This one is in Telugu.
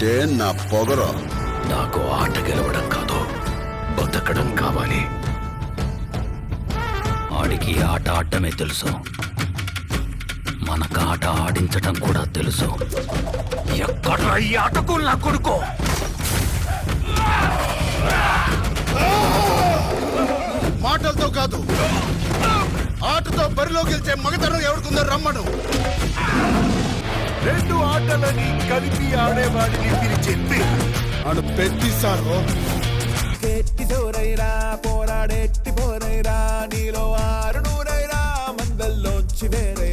అంటే నా పొగరు. నాకు ఆట గెలవడం కాదు, బతకడం కావాలి. ఆడికి ఆట ఆడటమే తెలుసు, మనకు ఆట ఆడించటం కూడా తెలుసు. ఎక్కడ ఈ ఆటకు నా కొడుకు? మాటలతో కాదు, ఆటతో బరిలో గెలిచే మగతనం ఎవరికుందో రమ్మను. రెండు ఆటలని కలిపి ఆడేవాడిని పిలిచింది అను పెట్టిస్తారు. గట్టి జోరైరా పోరాడెట్టి పోరైరా నీలో ఆరు నూరైరా మందల్లోంచి వేరే